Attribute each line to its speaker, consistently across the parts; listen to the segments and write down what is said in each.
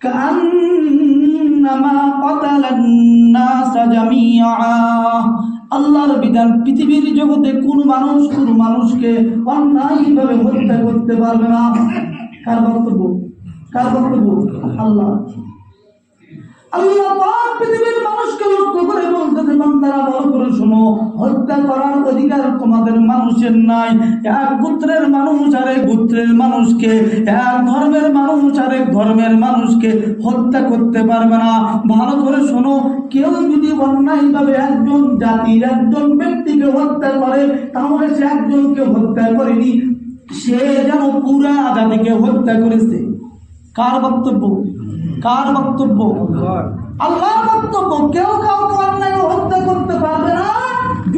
Speaker 1: কান্নামা Catalan নাস জামিআ। আল্লাহর বিধান, পৃথিবীর জগতে কোন মানুষকে অন্যায়ভাবে হত্যা করতে পারবে না। কার বক্তব্য? আল্লাহ পাক পৃথিবীর মানুষকে লক্ষ্য করে বলতেছে, বান্দারা ভালো করে শোনো, হত্যা করার অধিকার তোমাদের মানুষের নাই। এক গোত্রের মানুষ আরেক গোত্রের মানুষকে, এক ধর্মের মানুষ আরেক ধর্মের মানুষকে হত্যা করতে পারবে না। ভালো করে শোনো, কেউ যদি অন্যায়ভাবে একজন জাতির একজন ব্যক্তিকে হত্যা করে, তাহলে সে একজনকে হত্যা করেনি, সে যেন পুরা জাতিকে হত্যা করেছে। কার বক্তব্য? আল্লাহর বক্তব্য। কেউ কাউকে অন্যায় হত্যা করতে পারবে না।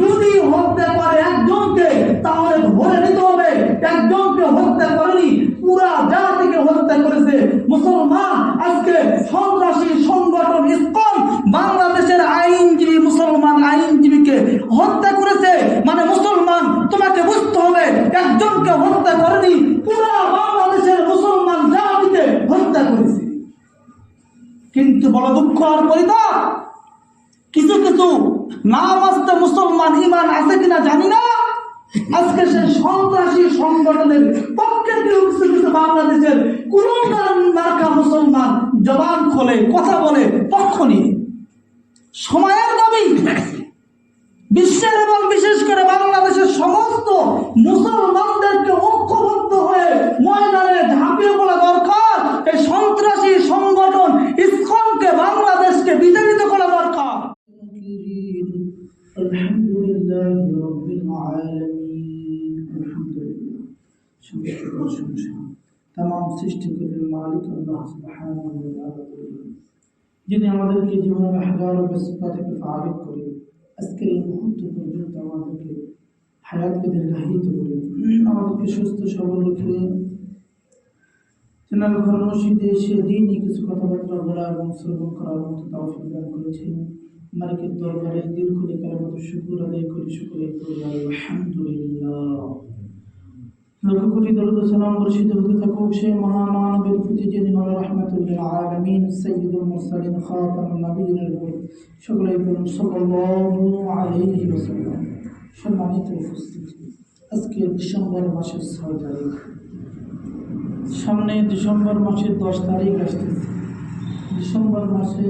Speaker 1: যদি হত্যা করে একজনকে, তাহলে ধরে নিতে হবে একজনকে হত্যা করেনি, পুরা জাতিকে হত্যা করেছে। মুসলমান আজকে সন্ত্রাসী সংগঠন ইসকন বাংলাদেশের আইনজীবী, মুসলমান আইনজীবীকে হত্যা করেছে। মানে মুসলমান, তোমাকে বুঝতে হবে একজনকে হত্যা করেনি, পুরা বাংলাদেশের মুসলমান জাতিকে হত্যা করেছে। কিন্তু বড় দুঃখ আর পরিতাপ, কিছু নাম আসতে মুসলমান ইমান আছে কিনা জানি না, আজকে সে সন্ত্রাসী সংগঠনের পক্ষে কিছু বাংলাদেশের কুলঙ্গার মার্কা মুসলমান জবান খোলে, কথা বলে পক্ষ নিয়ে। সময়ের দাবি বিশ্বের এবং বিশেষ করে বাংলাদেশের সমস্ত মুসলমানদেরকে ঐক্যবদ্ধ হয়ে ময়দানে ঝাঁপিয়ে পড়া দরকার। এই সন্ত্রাসী সংগঠন ইসকনকে বাংলাদেশকে বিতাড়িত করা দরকার। আলহামদুলিল্লাহ রাব্বিল আলামিন। আলহামদুলিল্লাহ, तमाम সৃষ্টিকর্তার মালিক আল্লাহ সুবহানাহু ওয়া তাআলা, যিনি আমাদেরকে জীবনের হাজারো ব্যস্ততা থেকে ফারিগ করে আজকের এই মুহূর্ত পর্যন্ত আমাদেরকে হায়াতকে দীর্ঘায়িত করে আমাদেরকে সুস্থ সবল রেখে তেনার ঘর মসজিদে এসে দিনই কিছু কথাবার্তা বলা এবং শ্রবণ করার মতো তৌফিক দান করেছেন। মালিকের দরবারে দিল খুলে কালেমাত শুকর আদায় করি, শুকরিয়া করি আলহামদুলিল্লাহ। লক্ষ কোটি দরুদ ও সালাম বর্ষিত হতে থাকুক সেই মহামানবের প্রতি, যিনি হলেন রাহমাতুল লিল আলামিন, সাইয়্যিদুল মুরসালিন, খাতামুন নবিয়্যিনের উপর সকলেই বলুন সাল্লাল্লাহু আলাইহি ওয়াসাল্লাম। সম্মানিত উপস্থিতি, আজকে ডিসেম্বর মাসের 6 তারিখ, সামনে ডিসেম্বর মাসের 10 তারিখ আসতেছে। ডিসেম্বর মাসে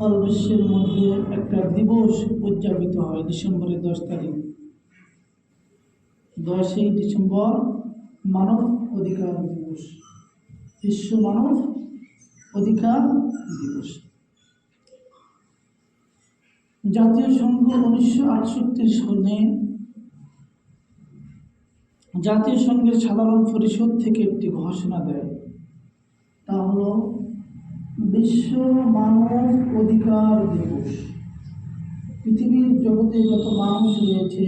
Speaker 1: অল বিশ্বের মধ্যে একটা দিবস উদযাপিত হয় ডিসেম্বরের 10 তারিখ। 10ই ডিসেম্বর মানব অধিকার দিবস, বিশ্ব মানব অধিকার দিবস। জাতীয় সংঘ 1968 সালে জাতীয় সংঘের সাধারণ পরিষদ থেকে একটি ঘোষণা দেয়, তা হলো বিশ্ব মানব অধিকার দিবস। পৃথিবীর জগতে যত মানুষ রয়েছে,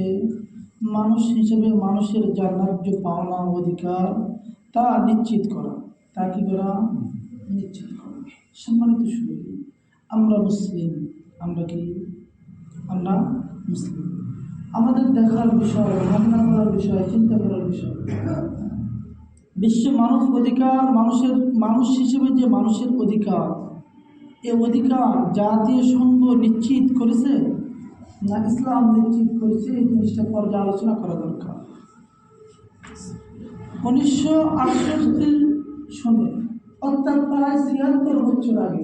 Speaker 1: মানুষ হিসেবে মানুষের যার ন্যায্য পাওনা অধিকার তা নিশ্চিত করা, তা কি করা? নিশ্চিত করা। সম্মানিত সুধী, আমরা মুসলিম, আমরা কি? আমরা মুসলিম। আমাদের দেখার বিষয়, ভাবনা করার বিষয়, চিন্তা করার বিষয়, বিশ্ব মানব অধিকার, মানুষ হিসেবে যে মানুষের অধিকার, এ অধিকার জাতীয় সংঘ নিশ্চিত করেছে না ইসলাম নিশ্চিত করেছে? এই জিনিসটা পর্যালোচনা করা দরকার। 1968 সনে, অর্থাৎ প্রায় 76 বছর আগে,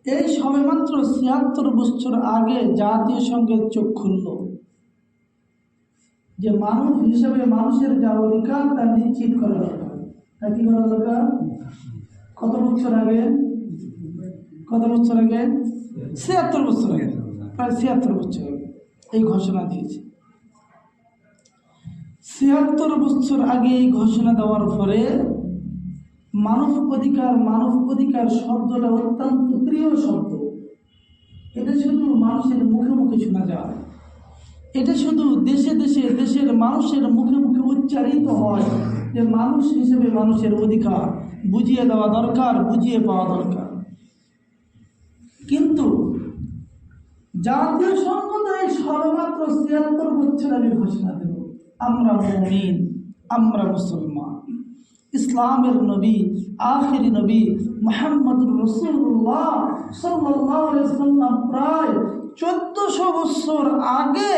Speaker 1: এই সবেমাত্র 76 বছর আগে জাতীয় সংঘের চোখ খুলল যে মানুষ হিসেবে মানুষের যা অধিকার তা নিশ্চিত করা দরকার। তা কি করা দরকার? কত বছর আগে? 76 বছর আগে, প্রায় 76 বছর আগে এই ঘোষণা দিয়েছে। 76 বছর আগে এই ঘোষণা দেওয়ার পরে মানব অধিকার শব্দটা অত্যন্ত প্রিয় শব্দ। এটা শুধু মানুষের মুখে মুখে শোনা যায়, এটা শুধু দেশে দেশে দেশের মানুষের মুখে মুখে উচ্চারিত হয় যে মানুষ হিসেবে মানুষের অধিকার বুঝিয়ে দেওয়া দরকার, বুঝিয়ে পাওয়া দরকার। কিন্তু জাতীয় সংঘ সবেমাত্র 76 বছর আগে ঘোষণা দেব আমরা মুমিন, আমরা মুসলমান। ইসলামের নবী, আখিরি নবী মুহাম্মদুর রাসূলুল্লাহ সাল্লাল্লাহু আলাইহি ওয়াসাল্লাম প্রায় 1400 বছর আগে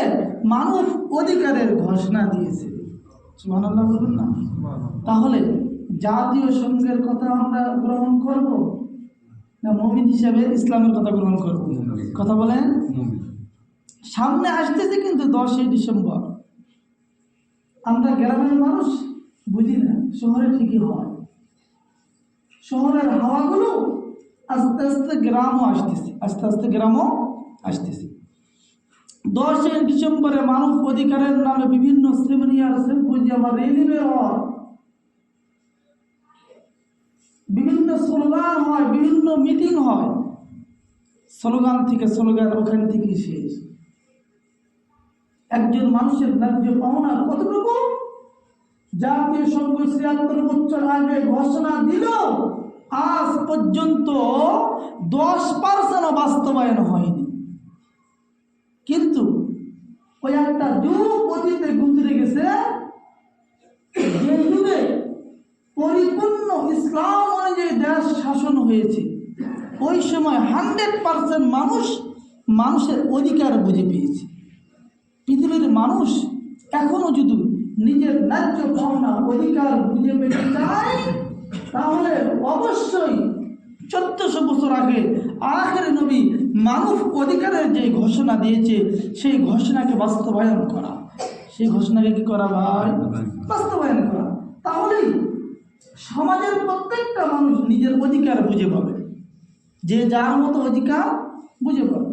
Speaker 1: মানব অধিকারের ঘোষণা দিয়েছে। সুবহানাল্লাহ বলুন না। তাহলে জাতীয় সংঘের কথা আমরা গ্রহণ করব না মুমিন হিসেবে ইসলামের কথা গ্রহণ করব? কথা বলেন। সামনে আসতেছে কিন্তু 10ই ডিসেম্বর। আমরা গ্রামের মানুষ বুঝি না, শহরে ঠিকই হয়। শহরের হাওয়াগুলো আস্তে আস্তে গ্রামও আসতেছে, আস্তে আস্তে গ্রামও আসতেছে। 10ই ডিসেম্বরে মানব অধিকারের নামে বিভিন্ন সেমিনার, সিম্পোজিয়াম, র্যালি বের হয়, বিভিন্ন স্লোগান হয়, বিভিন্ন মিটিং হয়। স্লোগান থেকে স্লোগান, ওখান থেকে শেষ। একজন মানুষের ন্যায্য পাওনা কতটুকু? জাতীয় সংঘ ৭৬ বছর আগে ঘোষণা দিল, আজ পর্যন্ত 10% বাস্তবায়ন হয়নি। কিন্তু ওই একটা যুগ অতীতে গুজরে গেছে, যে যুগে পরিপূর্ণ ইসলাম অনুযায়ী দেশ শাসন হয়েছে। ওই সময় 100% মানুষের অধিকার বুঝে পেয়েছে। পৃথিবীর মানুষ এখনো যদি নিজের ন্যায্য পাওনা অধিকার বুঝে পেতে চায়, তাহলে অবশ্যই 1400 বছর আগে আখির নবী মানব অধিকারের যে ঘোষণা দিয়েছে, সেই ঘোষণাকে বাস্তবায়ন করা। সেই ঘোষণাকে কি করা ভাই? বাস্তবায়ন করা। তাহলেই সমাজের প্রত্যেকটা মানুষ নিজের অধিকার বুঝে পাবে, যে যার মতো অধিকার বুঝে পাবে।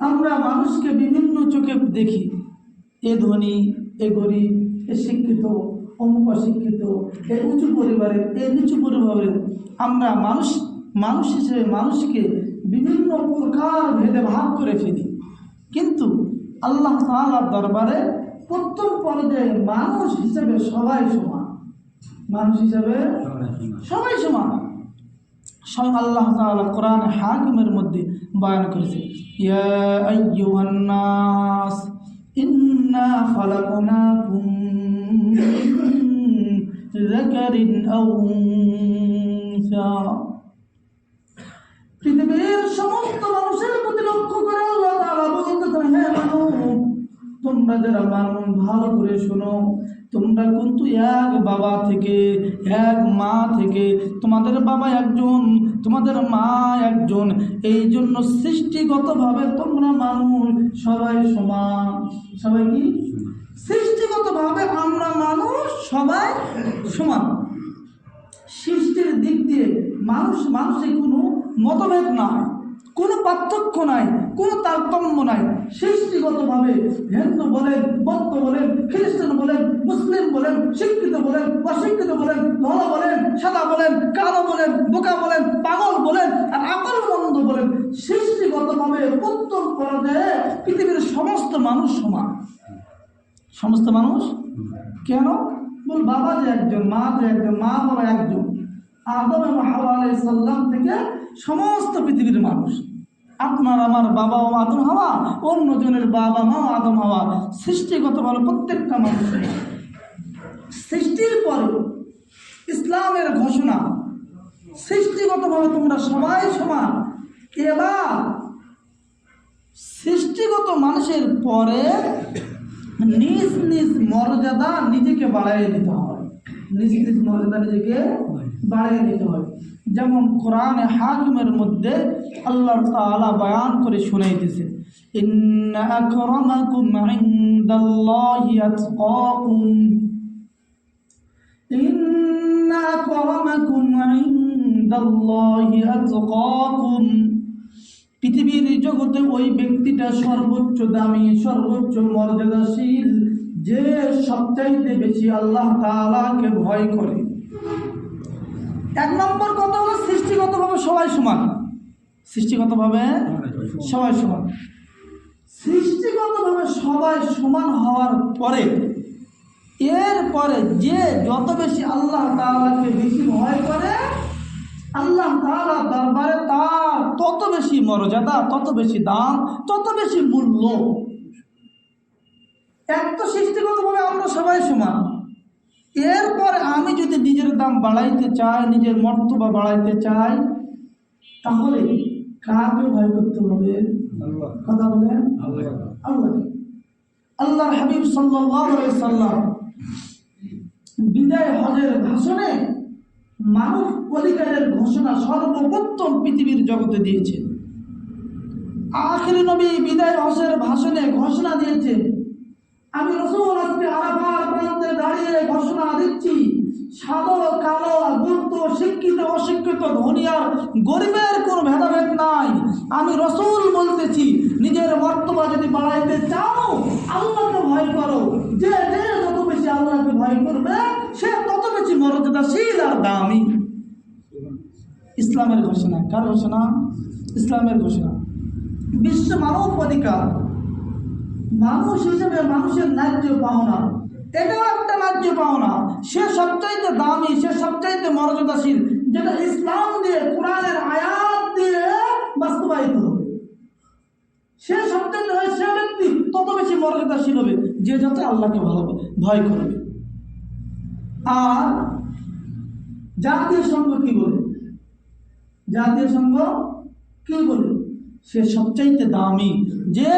Speaker 1: আমরা মানুষকে বিভিন্ন চোখে দেখি, এ ধনী, এ গরিব, এ শিক্ষিত, অমুক অশিক্ষিত, এ উঁচু পরিবারের, এ নিচু পরিবারের। আমরা মানুষ হিসেবে মানুষকে বিভিন্ন প্রকার ভেদে ভাগ করে ফেলি। কিন্তু আল্লাহ তাআলার দরবারে প্রথম পর্যায়ে মানুষ হিসেবে সবাই সমান। মানুষ হিসেবে সবাই সমান। স্বয়ং আল্লাহ তাআলা কোরআন হাকিমের মধ্যে বয়ান করেছে, ইয়া আইয়ুহান নাস ইন্না খালাকনাকুম মিন যাকারিন আও উনসা। পৃথিবীর সমস্ত মানুষের প্রতি লক্ষ্য করে আল্লাহ তাআলা বলতেছেন, হে মানুষ, তোমরা যারা মানুষ ভালো করে শোনো, তোমরা কিন্তু এক বাবা থেকে, এক মা থেকে, তোমাদের বাবা একজন, তোমাদের মা একজন, এই জন্য সৃষ্টিগতভাবে তোমরা মানুষ সবাই সমান। সবাই কি? সৃষ্টিগতভাবে আমরা মানুষ সবাই সমান। সৃষ্টির দিক দিয়ে মানুষের কোনো মতভেদ নাই, কোনো পার্থক্য নাই, কোনো তারতম্য নাই। সৃষ্টিগতভাবে হিন্দু বলেন, বৌদ্ধ বলেন, খ্রিস্টান বলেন, মুসলিম বলেন, শিক্ষিত বলেন, অশিক্ষিত বলেন, ধলা বলেন, সাদা বলেন, কালো বলেন, বোকা বলেন, পাগল বলেন, আর আকলমন্দ বলেন, সৃষ্টিগতভাবে প্রত্যেক পর্যায়ে পৃথিবীর সমস্ত মানুষ সমান। সমস্ত মানুষ কেন? বল, বাবা যে একজন, মা যে একজন, মা বাবা একজন। আদম এবং হাওয়া আলাইহিস সালাম থেকে সমস্ত পৃথিবীর মানুষ। আপনার আমার বাবা ও আদম হাওয়া, অন্যজনের বাবা মা আদম হাওয়া, সৃষ্টিগতভাবে প্রত্যেকটা মানুষ। সৃষ্টির পরে ইসলামের ঘোষণা, সৃষ্টিগতভাবে তোমরা সবাই সমান। এবার সৃষ্টিগত মানুষের পরে নিজ নিজ মর্যাদা নিজেকে বাড়াইয়ে দিতে হয়। নিজ নিজ মর্যাদা নিজেকে বাড়িয়ে দিতে হয়। যেমন কোরআনে হাকিমের মধ্যে আল্লাহ তাআলা বয়ান করে শুনাইতেছে, ইন্না আকরামাকুম ইনদাল্লাহি আতকাকুম, ইন্না আকরামাকুম ইনদাল্লাহি আতকাকুম। পৃথিবীর জগতে ওই ব্যক্তিটা সর্বোচ্চ দামি, সর্বোচ্চ মর্যাদাশীল, যে সবচাইতে বেশি আল্লাহ তাআলাকে ভয় করে। এক নম্বর কথা হলো সৃষ্টিগতভাবে সবাই সমান। সৃষ্টিগতভাবে সবাই সমান। সৃষ্টিগতভাবে সবাই সমান হওয়ার পরে এরপরে যে যত বেশি আল্লাহ তাআলাকে বেশি ভয় করে, আল্লাহ তাআলার দরবারে তার তত বেশি মর্যাদা, তত বেশি দাম, তত বেশি মূল্য। এক তো সৃষ্টিগতভাবে আমরা সবাই সমান, এরপরে আমি যদি নিজের দাম বাড়াইতে চাই, নিজের মর্তবা বাড়াইতে চাই, তাহলে কাকে ভয় করতে হবে? কথা বলেন, আল্লাহ। আল্লাহর হাবিব সাল্লাল্লাহু আলাইহি সাল্লাম বিদায় হজের ভাষণে মানব অধিকারের ঘোষণা সর্বপ্রথম পৃথিবীর জগতে দিয়েছেন। আখিরি নবী বিদায় হজের ভাষণে ঘোষণা দিয়েছে, আমি রাসূল আজকে আরাফার প্রান্তে দাঁড়িয়ে ঘোষণা দিচ্ছি, সাদা কালো, গুপ্ত, শিক্ষিত অশিক্ষিত, ধনী আর গরিবের কোনো ভেদাভেদ নাই। আমি রাসূল বলতেছি, নিজের মর্তবা যদি বাড়াইতে চাও, আল্লাহকে ভয় করো। যে যে যত বেশি আল্লাহকে ভয় করবে, সে তত বেশি মর্যাদাশীল আর দামি। ইসলামের ঘোষণা। কার ঘোষণা? ইসলামের ঘোষণা। বিশ্ব মানব অধিকার, মানুষ হিসেবে মানুষের ন্যায্য পাওনা, এটাও একটা ন্যায্য পাওনা। সে সবচাইতে দামি, সে সবচাইতে মর্যাদাশীল, যেটা ইসলাম দিয়ে, কোরআনের আয়াত দিয়ে বাস্তবায়িত হবে। সে সবচাইতে, সে ব্যক্তি তত বেশি মর্যাদাশীল হবে যে যত আল্লাহকে ভয় করবে। আর জাতীয় সংঘ কি বলে? জাতীয় সংঘ কি বলে? সে সবচাইতে দামি, যে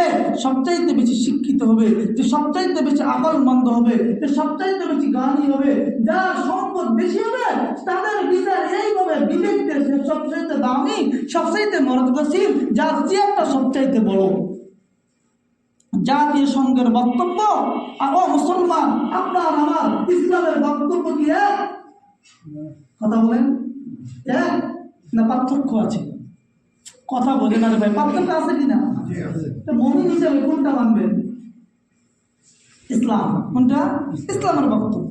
Speaker 1: সবচাইতে বেশি শিক্ষিত হবে, যে সবচাইতে বেশি আকলমন্দ হবে, যে সবচাইতে বেশি জ্ঞানী হবে, যার সম্পদ বেশি হবে, তাদের বিচার এইভাবে বিবেককে সে সবচাইতে দামি, সবচাইতে মর্যাদাশীল, যার চেয়ারটা সবচাইতে বড়। জাতীয় সংঘের বক্তব্য আর মুসলমান আপনার আমার ইসলামের বক্তব্য কি এক? কথা বলেন, এক না পার্থক্য আছে? কথা বলে না রে ভাই, পার্থক্য আছে কিনা? মুমিন হিসেবে কোনটা মানবেন? ইসলাম। কোনটা? ইসলামের বক্তব্য।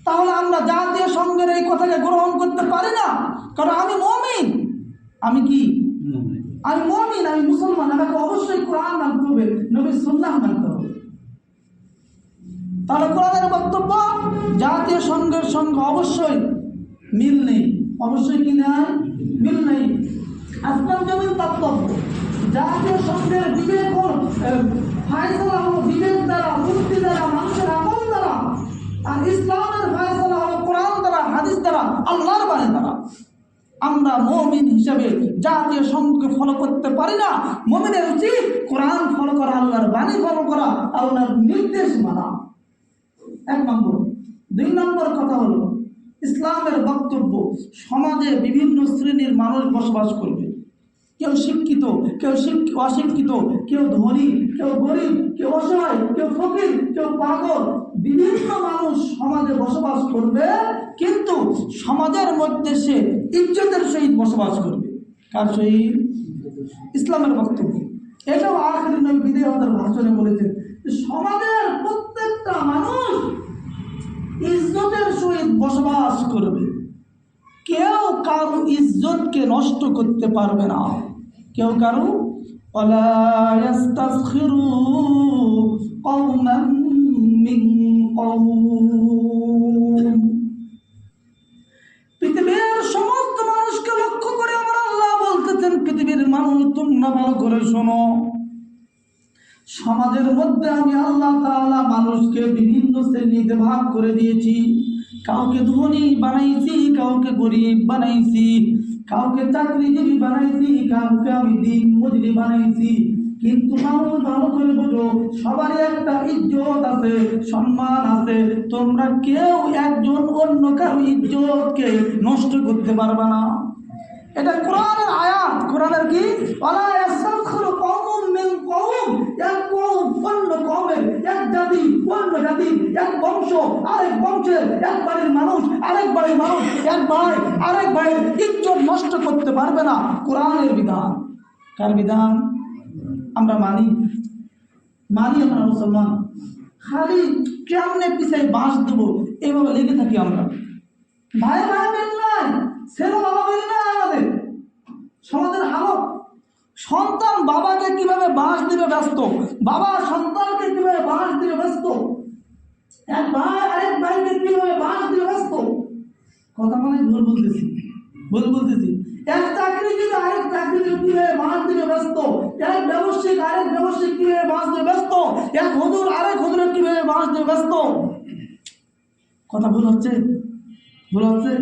Speaker 1: তাহলে আমরা জাতীয় সংঘের এই কথাকে গ্রহণ করতে পারি না, কারণ আমি মুমিন। আমি কি? আমি মুমিন, আমি মুসলমান। আমাকে অবশ্যই কোরআন মানতে হবে, নবীর সুন্নাহ মানতে হবে। তাহলে কোরআনের বক্তব্য জাতীয় সংঘের সঙ্গে অবশ্যই মিল নেই। অবশ্যই কি নাই? মিল নেই। আসমান জমিন তাত্ত্বব্য। জাতীয় সংঘের বিবেক ফায়সালা হলো বিবেক দ্বারা, বুদ্ধি দ্বারা, মানুষের আমল দ্বারা। আর ইসলামের ফায়সালা হলো কোরআন দ্বারা, হাদিস দ্বারা, আল্লাহর বাণী দ্বারা। আমরা মুমিন হিসাবে জাতীয় সংঘকে ফলো করতে পারি না। মুমিনের উচিত কোরআন ফলো করা, আল্লাহর বাণী ফলো করা, আল্লাহর নির্দেশ মানা। এক নম্বর। দুই নম্বর কথা হলো, ইসলামের বক্তব্য সমাজে বিভিন্ন শ্রেণীর মানুষ বসবাস করবে। কেউ শিক্ষিত, কেউ অশিক্ষিত, কেউ ধনী, কেউ গরিব, কেউ অসহায়, কেউ ফকির, কেউ পাগল, বিভিন্ন মানুষ সমাজে বসবাস করবে, কিন্তু সমাজের মধ্যে সে ইজ্জতের সহিত বসবাস করবে। কার সহিত? ইসলামের বক্তব্য। এটাও আখিরি নবী বিদায় হজের ভাষণে বলেছেন, সমাজের প্রত্যেকটা মানুষ ইজ্জতের সহিত বসবাস করবে। কেউ কারো ইজ্জতকে নষ্ট করতে পারবে না। কেউ কারো ওয়ালা ইস্তাসখিরু কওমান মিন কওম। পৃথিবীর সমস্ত মানুষকে লক্ষ্য করে আমার আল্লাহ বলতেছেন, পৃথিবীর মানুষ তোমরা ভালো করে শোনো, সমাজের মধ্যে আমি আল্লাহ তাআলা মানুষকে বিভিন্ন শ্রেণীতে ভাগ করে দিয়েছি। কাউকে ধনী বানাইছি, কাউকে গরিব বানাইছি, কাউকে চাকরিজীবী বানাইছি, কাউকে আমি দিন মজুরি বানাইছি। কিন্তু মানুষ ভালো করে বোঝো, সবারই একটা ইজ্জত আছে, সম্মান আছে। তোমরা কেউ একজন অন্য কারো ইজ্জতকে নষ্ট করতে পারবে না। এটা কোরআনের আয়াত। কোরআনের কি? ওয়ালা ইয়াসখিরু কওমুম মিন কওম। এক কওম অন্য কওমের, এক জাতি অন্য জাতির, এক বংশ আরেক বংশের, এক বাড়ির মানুষ আরেক বাড়ির মানুষ, এক ভাই আরেক ভাইয়ের ইজ্জত নষ্ট করতে পারবে না। কোরআনের বিধান। কার বিধান? আমরা মানি আমরা মুসলমান। খালি কেমনে পিছাই বাঁশ দেবো এইভাবে লেগে থাকি আমরা। ভাই ভাই মিল নাই, ছেলে বাবা মিল নাই। আমাদের সমাজের হালত, সন্তান বাবাকে কিভাবে বাঁশ দিবে ব্যস্ত, বাবা সন্তানকে কিভাবে বাঁশ দিবে ব্যস্ত, এক ভাই আরেক ভাইকে কিভাবে বাঁশ দিবে ব্যস্ত। কথা মানে ভুল বলতেছি। এক চাকরিজীবী আরেক চাকরিজীবী কিভাবে বাঁশ দিবে ব্যস্ত, এক ব্যবসায়িক আরেক ব্যবসায়িক কিভাবে বাঁশ দিবে ব্যস্ত, এক হুজুর আরেক হুজুরের কিভাবে বাঁশ দিবে ব্যস্ত। কথা ভুল হচ্ছে? ভুল হচ্ছে?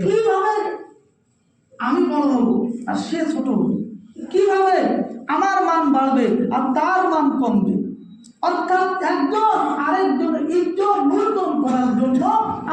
Speaker 1: কিভাবে আমি বড় হবো আর সে ছোট হবে? কিভাবে আমার মান বাড়বে আর তার মান কমবে? অর্থাৎ একজন আরেকজনের ইজ্জত মূল্যায়ন করার জন্য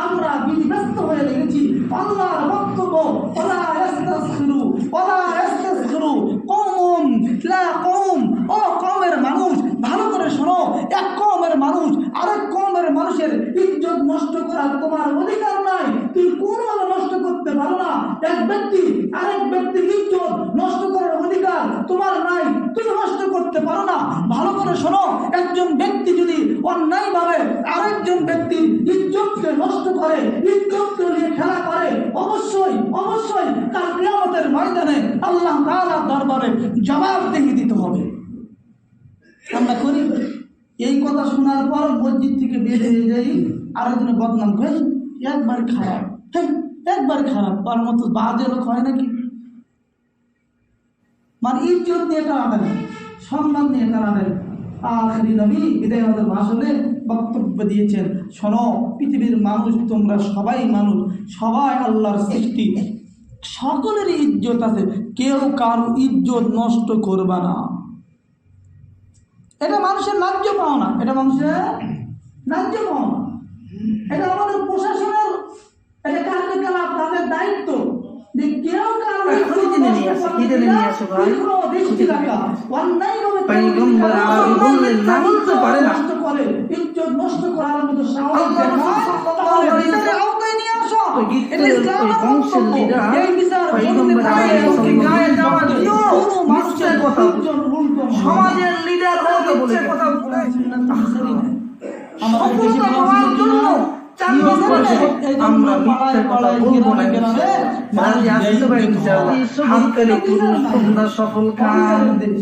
Speaker 1: আমরা বিধিব্যস্ত হয়ে লেগেছি। আল্লাহর বক্তব্য ওয়ালা ইস্তাসখিরু ওয়ালা ইস্তাসখিরু কওম লা কওম, ও কওমের মানুষ ভালো করে শোনো, এক কওমের মানুষ আরেক কওমের মানুষের ইজ্জত নষ্ট করার তোমার অধিকার নাই। তুই কোনোভাবে নষ্ট করতে পারো না। এক ব্যক্তি আরেক ব্যক্তির ইজ্জত নষ্ট করার অধিকার তোমার নাই, তুমি নষ্ট করতে পারো না। ভালো করে শোনো, একজন ব্যক্তি যদি অন্যায়ভাবে আরেকজন ব্যক্তির ইজ্জতকে নষ্ট করে, ইজ্জতকে নিয়ে খেলা করে, অবশ্যই অবশ্যই তার কিয়ামতের ময়দানে আল্লাহ তাআলার দরবারে জবাবদিহি দিতে হবে। আমরা করি এই কথা শোনার পর মসজিদ থেকে বের হয়ে যাই, আরেকজনের বদনাম করে, একবার খারাপ, একবার খারাপ, তার মতো বাজে লোক হয় নাকি? মানে ইজ্জত নিয়ে টানাটান, সম্মান নিয়ে টানাটান। আখেরি নবী বিদায় আমাদের ভাষণে বক্তব্য দিয়েছেন, শোনো পৃথিবীর মানুষ তোমরা সবাই মানুষ, সবাই আল্লাহর সৃষ্টি, সকলেরই ইজ্জত আছে, কেউ কারো ইজ্জত নষ্ট করবে না। এটা মানুষের ন্যায্য পাওনা, এটা মানুষের ন্যায্য পাওনা। এটা আমাদের প্রশাসনের এটা কার্যকলাপ, তাদের দায়িত্ব যে কেউ কারো ইজ্জত নষ্ট করার মতো সাহস আওতায় নিয়ে আসো।
Speaker 2: সমাজের লিডার কথা আমরা মিথ্যা কথা বলবো না। সফল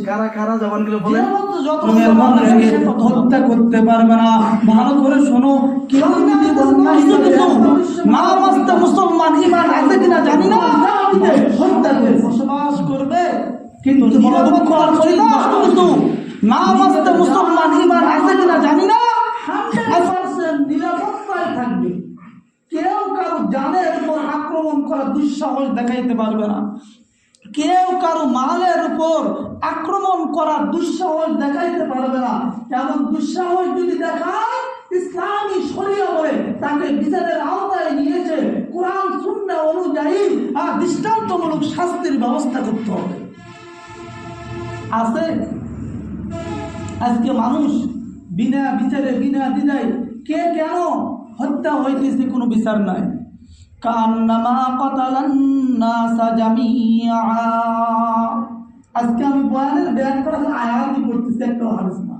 Speaker 2: কারা কারা জবানগুলো বলে
Speaker 1: হত্যা করতে পারবে না। ভালো করে শোনো, কেউ যদি মুসলমান ইমান আছে কিনা জানি না, হত্যা করে বসবাস করবে, কিন্তু মুসলমান ইমান আছে কিনা জানি না, নিরাপত্তায় থাকবে। কেউ কারো জানের উপর আক্রমণ করার দুঃসাহস দেখাইতে পারবে না, কেউ কারো মালের উপর আক্রমণ করার দুঃসাহস দেখাইতে পারবে না। এমন দুঃসাহস যদি দেখায়, ইসলামী শরিয়া বলে তাকে বিচারের আওতায় নিয়েছে, কোরআন সুন্নাহ অনুযায়ী আর দৃষ্টান্তমূলক শাস্তির ব্যবস্থা করতে হবে। আছে আজকে মানুষ বিনা বিচারে বিনা দ্বিধায় কে কেন হত্যা হইতেছে কোনো বিচার নাই। কান্নামা কাতালান নাসা জামিআ। আজকে আমি বয়ানের বয়ান করার আয়াতই পড়তেছি, একটা হাদিস না।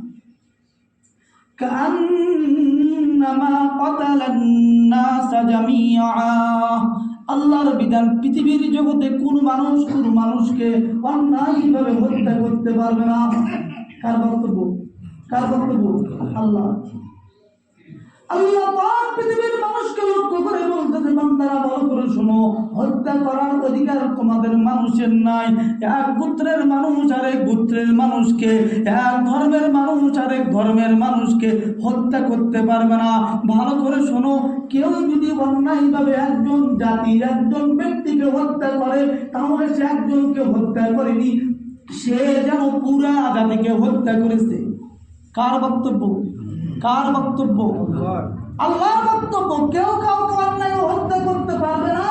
Speaker 1: কান্নামা কাতালান নাসা জামিআ। আল্লাহর বিধান, পৃথিবীর জগতে কোন মানুষ কোন মানুষকে অন্যায়ভাবে হত্যা করতে পারবে না। কার বক্তব্য? কার বক্তব্য? আল্লাহ। আল্লাহ পাক পৃথিবীর মানুষকে লক্ষ্য করে বলতেছে, বান্দারা ভালো করে শোনো, হত্যা করার অধিকার তোমাদের মানুষের নাই। এক গোত্রের মানুষ আরেক গোত্রের মানুষকে, এক ধর্মের মানুষ আরেক ধর্মের মানুষকে হত্যা করতে পারবে না। ভালো করে শোনো, কেউ যদি অন্যায়ভাবে একজন জাতি একজন ব্যক্তিকে হত্যা করে, তাহলে সে একজনকে হত্যা করেনি, সে যেন পুরা জাতিকে হত্যা করেছে। কার বক্তব্য? কার বক্তব্য? আল্লাহর বক্তব্য। কেউ কাউকে অন্যায় হত্যা করতে পারবে না।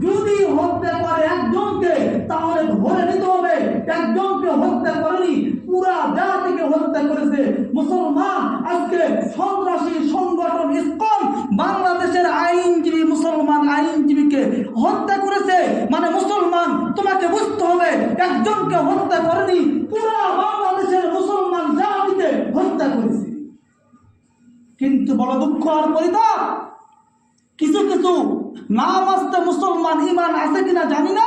Speaker 1: যদি হত্যা করে একজনকে, তাহলে ধরে নিতে হবে একজনকে হত্যা করেনি, পুরা জাতিকে হত্যা করেছে। মুসলমান আজকে সন্ত্রাসী সংগঠন ইসকন বাংলাদেশের আইনজীবী মুসলমান আইনজীবীকে হত্যা করেছে, মানে মুসলমান তোমাকে বুঝতে হবে একজনকে হত্যা করেনি, পুরা বাংলাদেশের মুসলমান জাতিকে হত্যা করেছে। কিন্তু বড় দুঃখ আর পরিতাপ, কিছু কিছু নাম আসতে মুসলমান ইমান আছে কিনা জানি না,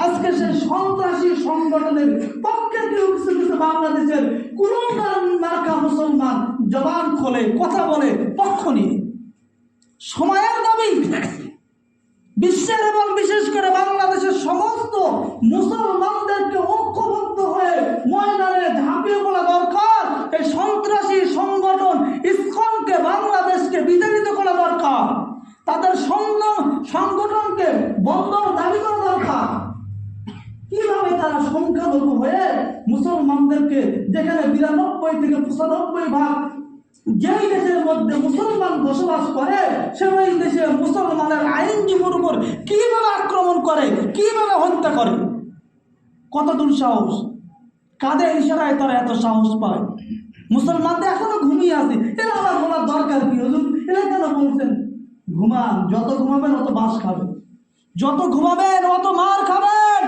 Speaker 1: আজকে সেই সন্ত্রাসী সংগঠনের পক্ষে কেউ কিছু কিছু বাংলাদেশের কুলঙ্গার মার্কা মুসলমান জবান খোলে, কথা বলে পক্ষ নিয়ে। সময়ের দাবি বিশ্বের এবং বিশেষ করে বাংলাদেশের সমস্ত মুসলমানদেরকে ঐক্যবদ্ধ হয়ে ময়দানে ঝাঁপিয়ে পড়া দরকার। এই সন্ত্রাসী সংগঠন ইসকনকে বাংলাদেশকে বিতাড়িত করা সংগঠনকে বন্ধর দাবি করা দরকার। কিভাবে তারা সংখ্যালঘু হয়ে মুসলমানদেরকে, যেখানে 92 থেকে 95% যেই দেশের মধ্যে মুসলমান বসবাস করে সেই দেশে মুসলমানের আইনজীবীর উপর কিভাবে আক্রমণ করে, কিভাবে হত্যা করে, কত দূর সাহস, কাদের ইশারায় তারা এত সাহস পায়? মুসলমানদের এখনো ঘুমিয়ে আছে, এরা আমার বলার দরকার কি হুজুর? এরা কেন বলছেন ঘুমান? যত ঘুমাবেন অত বাস খাবেন, যত ঘুমাবেন অত মার খাবেন।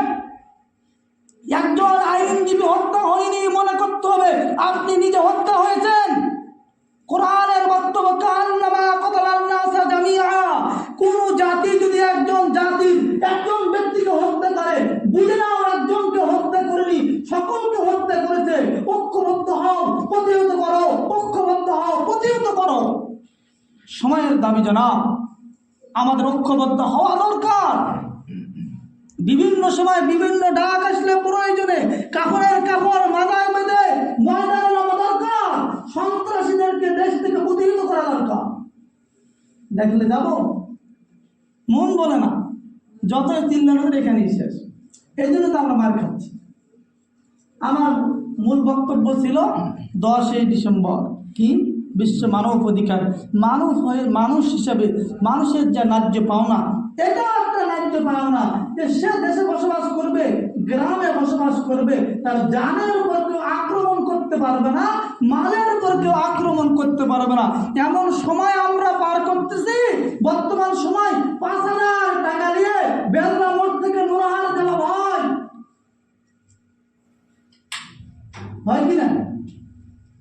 Speaker 1: একজন আইনজীবী হত্যা হয়নি মনে করতে হবে আপনি নিজে হত্যা হয়েছেন। কোরআনের বক্তব্য কান্নামা কতালান নাসা জামিআ, কোন জাতি যদি একজন ব্যক্তিকে হত্যা করে, বুঝে নাও একজনকে হত্যা করেনি, সকলকে হত্যা করেছে। ঐক্যবদ্ধ হও, প্রতিহত করো, ঐক্যবদ্ধ হও, প্রতিহত করো। সময়ের দাবি জানাব, আমাদের ঐক্যবদ্ধ হওয়া দরকার। বিভিন্ন সময় বিভিন্ন ডাক আসলে প্রয়োজনে কাপড়ের কাপড় মাথায় বেঁধে ময়দানে নামা দরকার। সন্ত্রাসীদেরকে দেশ থেকে প্রতিহত করা দরকার। দেখলে যাব, মন বলে না, যতই চিল্লানোর এখানেই শেষ। এই জন্য তো আমরা মার খাচ্ছি। আমার মূল বক্তব্য ছিল 10ই ডিসেম্বর কি বিশ্ব মানব অধিকার, মানুষ হিসাবে মানুষের যা ন্যায্য পাওনা, এটা একটা ন্যায্য পাওনা যে সে দেশে বসবাস করবে, গ্রামে বসবাস করবে, তার জানের উপর কেউ আক্রমণ করতে পারবে না, মালের উপর কেউ আক্রমণ করতে পারবে না। এমন সময় আমরা পার করতেছি, বর্তমান সময় 5,000 টাকা দিয়ে বেলনা মোড় থেকে নোরাহার দেওয়া ভয় কিনা?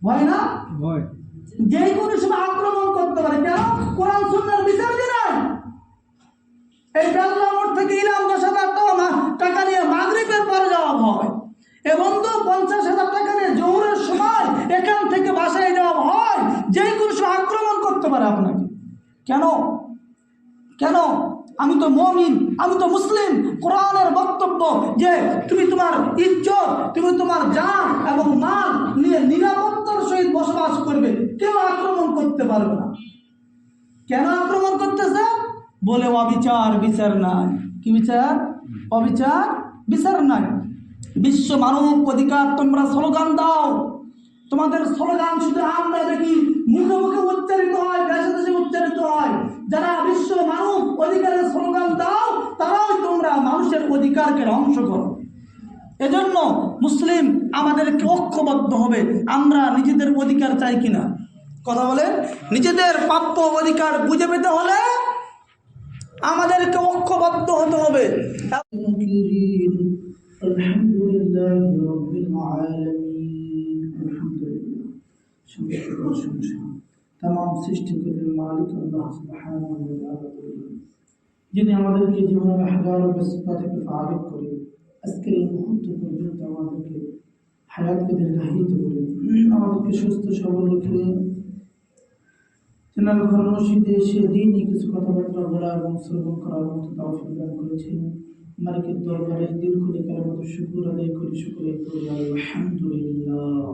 Speaker 1: ভয় না?
Speaker 2: ভয়।
Speaker 1: যে কোনো সময় আক্রমণ করতে পারে। কেন? কোরআন সুন্নাহর বিচার কি নাই? এই বেলনা মোড় থেকে ইলাম 10,000 টাকা নিয়ে মাগরিবের পরে যাওয়া হয়, এবং তো 50,000 টাকা নিয়ে জোহরের সময় এখান থেকে বাসায় যাওয়া হয়। যে কোনো সময় আক্রমণ করতে পারে আপনাকে। কেন? কেন? আমি তো মুমিন, আমি তো মুসলিম। কোরআনের বক্তব্য যে তুমি তোমার ইজ্জত, তুমি তোমার জান এবং মাল নিয়ে নিরাপত্তার সহিত বসবাস করবে, কেউ আক্রমণ করতে পারবে না। কেন আক্রমণ করতেছে? বলে অবিচার বিচার নাই। কি বিচার? অবিচার বিচার নাই। বিশ্ব মানব অধিকার তোমরা স্লোগান দাও, তোমাদের স্লোগান শুধু আমরা দেখি মুখে মুখে উচ্চারিত হয়, দেশে দেশে উচ্চারিত হয়। যারা বিশ্ব মানব অধিকারের স্লোগান দাও তারাও তোমরা মানুষের অধিকারকে ধ্বংস করো। এজন্য মুসলিম আমাদেরকে ঐক্যবদ্ধ হবে। আমরা নিজেদের অধিকার চাই কিনা? কথা বলে, নিজেদের প্রাপ্য অধিকার বুঝে পেতে হলে আমাদেরকে ঐক্যবদ্ধ হতে হবে। আলহামদুলিল্লাহ রাব্বিল আলামিন। আলহামদুলিল্লাহ तमाम सृष्टि के मालिक अल्लाह सुब्हानाहु व तआला যিনি আমাদেরকে জীবনের হাজারো ব্যস্ততা থেকে ফারিগ করে আজকের এই মুহূর্ত পর্যন্ত আমাদেরকে হায়াতকে দীর্ঘায়িত করে আমাদেরকে সুস্থ সবল রেখে তেনার ঘর মসজিদে এসে দিনই কিছু কথাবার্তা বলা এবং শ্রবণ করার মতো তৌফিক দান করেছেন। মালিকের দরবারে দীর্ঘ কালের মতো শুকর আদায় করি, শুকরিয়া করি আলহামদুলিল্লাহ।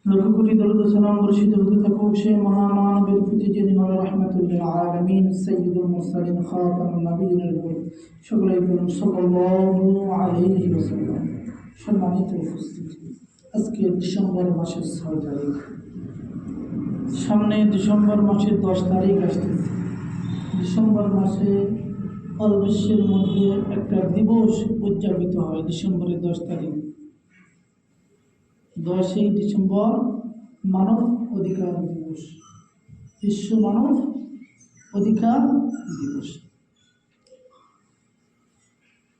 Speaker 1: লাখ কোটি দরুদ সালাম বর্ষিত হতে থাকুক সেই মহামানবের প্রতি যিনি হলেন রাহমাতুল লিল আলামিন, সাইয়্যিদুল মুরসালিন, খাতামুন নবিয়্যিন, সকলেই বলুন সাল্লাল্লাহু আলাইহি ওয়াসাল্লাম। সম্মানিত উপস্থিতি, আজকে ডিসেম্বর মাসের 6 তারিখ, সামনে ডিসেম্বর মাসের 10 তারিখ আসতেছে। ডিসেম্বর মাসে অল বিশ্বের মধ্যে একটা দিবস উদযাপিত হয় ডিসেম্বরের 10 তারিখ। 10ই ডিসেম্বর মানব অধিকার দিবস, বিশ্ব মানব অধিকার দিবস।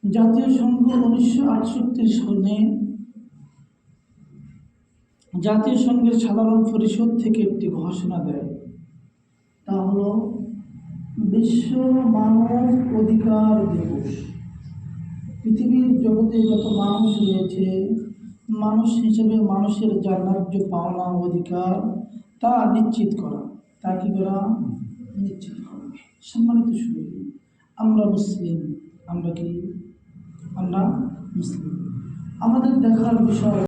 Speaker 1: জাতীয় সংঘ 1968 সালে জাতীয় সংঘের সাধারণ পরিষদ থেকে একটি ঘোষণা দেয়, তা হলো বিশ্ব মানব অধিকার দিবস। পৃথিবীর জগতে যত মানুষ রয়েছে, মানুষ হিসেবে মানুষের যা ন্যায্য পাওনা অধিকার তা নিশ্চিত করা, তা কি করা? নিশ্চিত করা। সম্মানিত শুরু, আমরা মুসলিম, আমরা কি? আমরা মুসলিম। আমাদের দেখার বিষয়